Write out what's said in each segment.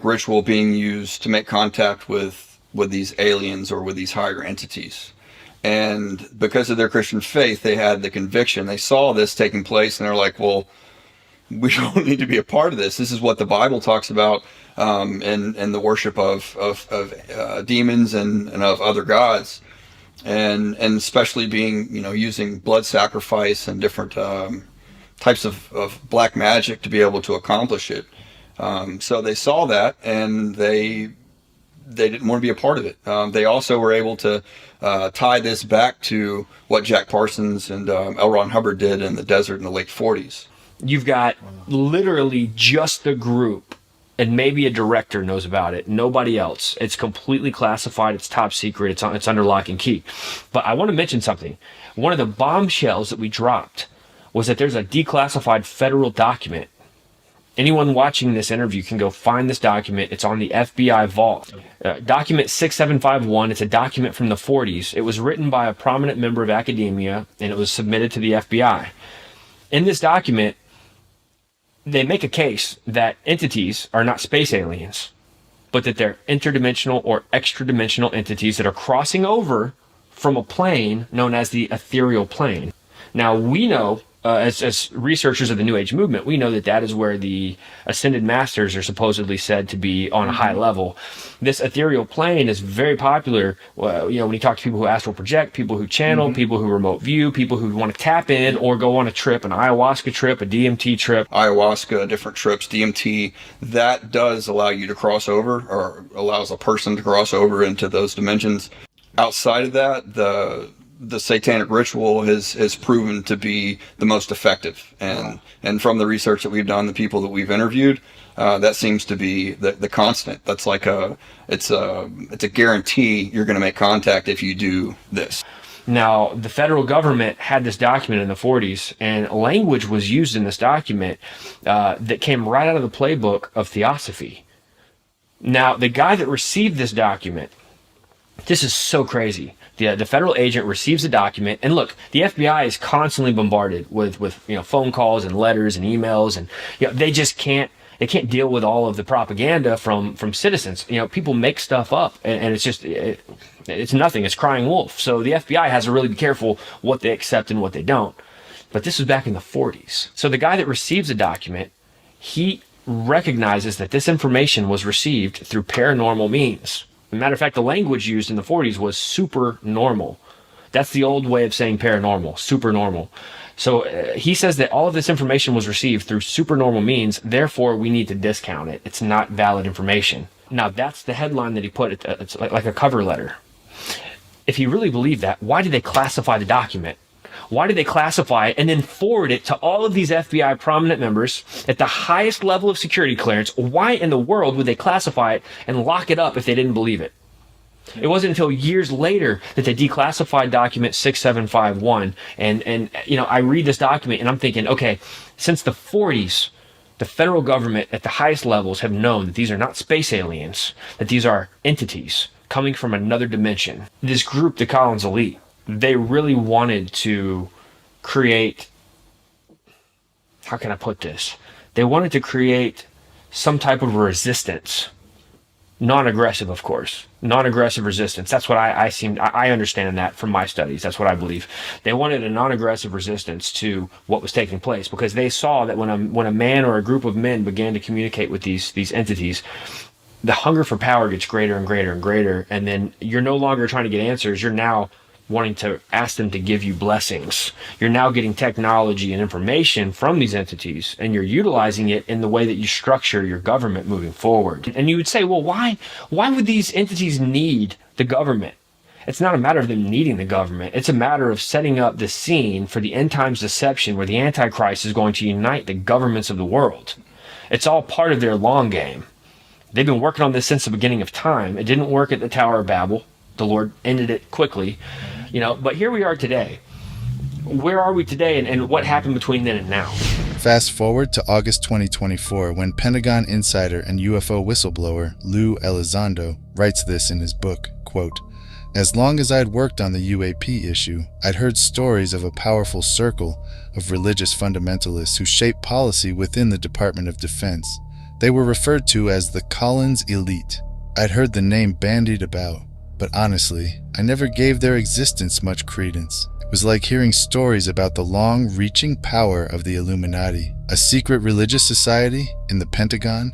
ritual being used to make contact with these aliens or with these higher entities. And because of their Christian faith, they had the conviction. They saw this taking place, and they're like, well, we don't need to be a part of this. This is what the Bible talks about, and the worship of demons and of other gods, and especially being, using blood sacrifice and different types of black magic to be able to accomplish it. So they saw that, and they didn't want to be a part of it. They also were able to tie this back to what Jack Parsons and L. Ron Hubbard did in the desert in the late 40s. You've got literally just the group, and maybe a director knows about it. Nobody else. It's completely classified. It's top secret. It's under lock and key. But I want to mention something. One of the bombshells that we dropped was that there's a declassified federal document. Anyone watching this interview can go find this document. It's on the FBI vault. Document 6751. It's a document from the 40s. It was written by a prominent member of academia, and it was submitted to the FBI. In this document, they make a case that entities are not space aliens, but that they're interdimensional or extra-dimensional entities that are crossing over from a plane known as the ethereal plane. Now, we know, as researchers of the New Age movement, we know that is where the ascended masters are supposedly said to be on a high level. This ethereal plane is very popular. When you talk to people who astral project, people who channel, people who remote view, people who want to tap in or go on a trip, an ayahuasca trip, a DMT trip. Ayahuasca, different trips, DMT, that does allow you to cross over, or allows a person to cross over into those dimensions. Outside of that, the satanic ritual has proven to be the most effective, and from the research that we've done, the people that we've interviewed, that seems to be the constant. That's like it's a guarantee you're going to make contact if you do this. Now, the federal government had this document in the 40s, and language was used in this document that came right out of the playbook of Theosophy. Now, the guy that received this document, this is so crazy. The federal agent receives a document, and look, the FBI is constantly bombarded with phone calls and letters and emails, and they just can't deal with all of the propaganda from citizens. People make stuff up, and it's just it's nothing. It's crying wolf. So the FBI has to really be careful what they accept and what they don't. But this was back in the 40s. So the guy that receives a document, he recognizes that this information was received through paranormal means. As a matter of fact, the language used in the 40s was supernormal. That's the old way of saying paranormal, supernormal. So he says that all of this information was received through supernormal means, therefore we need to discount it. It's not valid information. Now, that's the headline that he put. It's like a cover letter. If he really believed that, why did they classify the document? Why did they classify it and then forward it to all of these FBI prominent members at the highest level of security clearance? Why in the world would they classify it and lock it up if they didn't believe it? It wasn't until years later that they declassified document 6751. And I read this document and I'm thinking, okay, since the 40s, the federal government at the highest levels have known that these are not space aliens, that these are entities coming from another dimension. This group, the Collins Elite, they really wanted to create, how can I put this? They wanted to create some type of resistance. Non-aggressive, of course. Non-aggressive resistance. That's what I understand that from my studies. That's what I believe. They wanted a non-aggressive resistance to what was taking place, because they saw that when a man or a group of men began to communicate with these entities, the hunger for power gets greater and greater and greater, and then you're no longer trying to get answers. You're now wanting to ask them to give you blessings. You're now getting technology and information from these entities, and you're utilizing it in the way that you structure your government moving forward. And you would say, well, why would these entities need the government? It's not a matter of them needing the government. It's a matter of setting up the scene for the end times deception where the Antichrist is going to unite the governments of the world. It's all part of their long game. They've been working on this since the beginning of time. It didn't work at the Tower of Babel. The Lord ended it quickly. But here we are today. Where are we today, and what happened between then and now? Fast forward to August 2024, when Pentagon insider and UFO whistleblower Lou Elizondo writes this in his book, quote, "As long as I'd worked on the UAP issue, I'd heard stories of a powerful circle of religious fundamentalists who shape policy within the Department of Defense. They were referred to as the Collins Elite. I'd heard the name bandied about, but honestly, I never gave their existence much credence. It was like hearing stories about the long-reaching power of the Illuminati. A secret religious society in the Pentagon?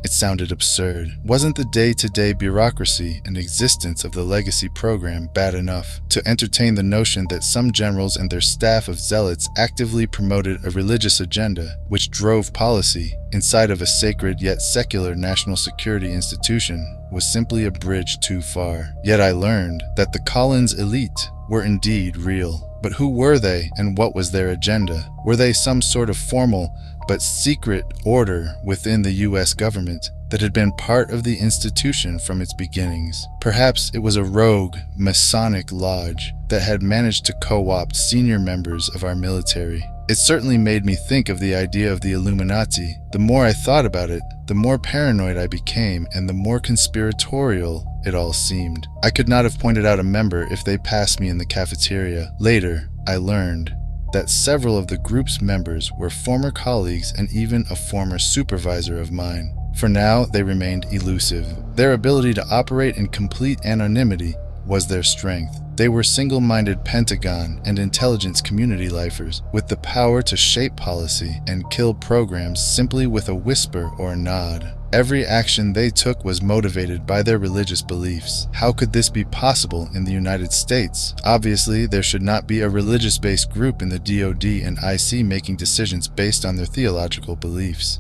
It sounded absurd. Wasn't the day-to-day bureaucracy and existence of the legacy program bad enough to entertain the notion that some generals and their staff of zealots actively promoted a religious agenda which drove policy inside of a sacred yet secular national security institution was simply a bridge too far. Yet I learned that the Collins elite were indeed real. But who were they and what was their agenda? Were they some sort of formal but secret order within the US government that had been part of the institution from its beginnings? Perhaps it was a rogue Masonic lodge that had managed to co-opt senior members of our military. It certainly made me think of the idea of the Illuminati. The more I thought about it, the more paranoid I became and the more conspiratorial it all seemed. I could not have pointed out a member if they passed me in the cafeteria. Later, I learned that several of the group's members were former colleagues and even a former supervisor of mine. For now, they remained elusive. Their ability to operate in complete anonymity was their strength. They were single-minded Pentagon and intelligence community lifers with the power to shape policy and kill programs simply with a whisper or a nod. Every action they took was motivated by their religious beliefs. How could this be possible in the United States? Obviously, there should not be a religious-based group in the DoD and IC making decisions based on their theological beliefs.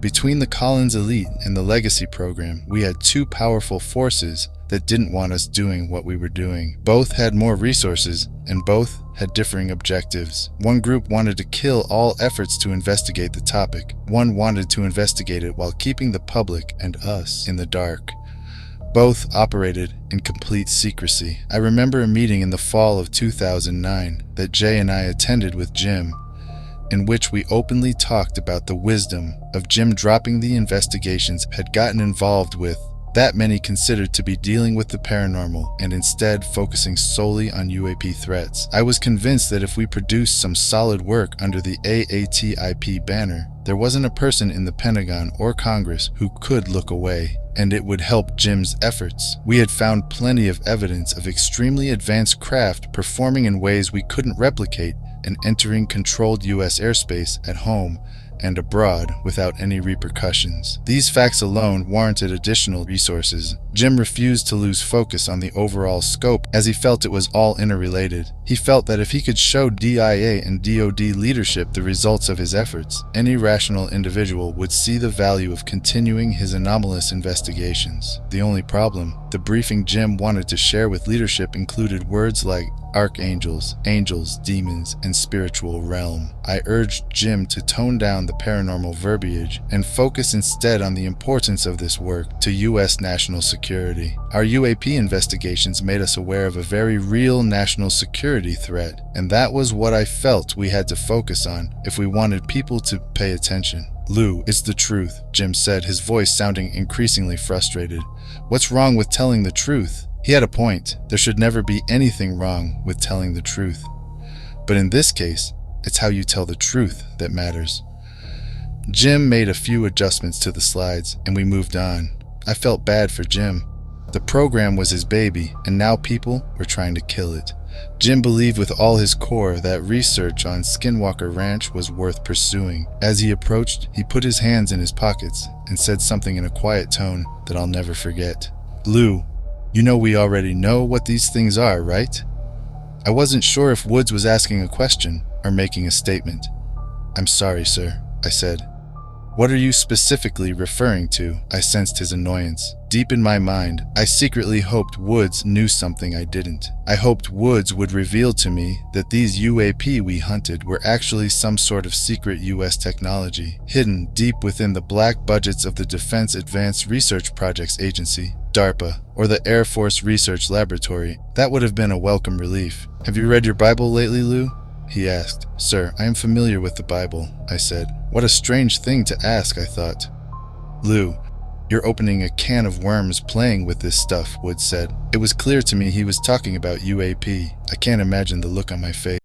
Between the Collins elite and the legacy program, we had two powerful forces that didn't want us doing what we were doing. Both had more resources, and both had differing objectives. One group wanted to kill all efforts to investigate the topic. One wanted to investigate it while keeping the public and us in the dark. Both operated in complete secrecy. I remember a meeting in the fall of 2009 that Jay and I attended with Jim, in which we openly talked about the wisdom of Jim dropping the investigations had gotten involved with that many considered to be dealing with the paranormal and instead focusing solely on UAP threats. I was convinced that if we produced some solid work under the AATIP banner, there wasn't a person in the Pentagon or Congress who could look away, and it would help Jim's efforts. We had found plenty of evidence of extremely advanced craft performing in ways we couldn't replicate and entering controlled US airspace at home and abroad without any repercussions. These facts alone warranted additional resources. Jim refused to lose focus on the overall scope as he felt it was all interrelated. He felt that if he could show DIA and DoD leadership the results of his efforts, any rational individual would see the value of continuing his anomalous investigations. The only problem, the briefing Jim wanted to share with leadership included words like archangels, angels, demons, and spiritual realm. I urged Jim to tone down the paranormal verbiage and focus instead on the importance of this work to U.S. national security. Our UAP investigations made us aware of a very real national security threat, and that was what I felt we had to focus on if we wanted people to pay attention. Lou, it's the truth, Jim said, his voice sounding increasingly frustrated. What's wrong with telling the truth? He had a point. There should never be anything wrong with telling the truth. But in this case, it's how you tell the truth that matters. Jim made a few adjustments to the slides, and we moved on. I felt bad for Jim. The program was his baby, and now people were trying to kill it. Jim believed with all his core that research on Skinwalker Ranch was worth pursuing. As he approached, he put his hands in his pockets and said something in a quiet tone that I'll never forget. Lou, you know we already know what these things are, right? I wasn't sure if Woods was asking a question or making a statement. I'm sorry, sir, I said. What are you specifically referring to? I sensed his annoyance. Deep in my mind, I secretly hoped Woods knew something I didn't. I hoped Woods would reveal to me that these UAP we hunted were actually some sort of secret US technology, hidden deep within the black budgets of the Defense Advanced Research Projects Agency, DARPA, or the Air Force Research Laboratory. That would have been a welcome relief. Have you read your Bible lately, Lou? He asked. Sir, I am familiar with the Bible, I said. What a strange thing to ask, I thought. Lou, you're opening a can of worms playing with this stuff, Woods said. It was clear to me he was talking about UAP. I can't imagine the look on my face.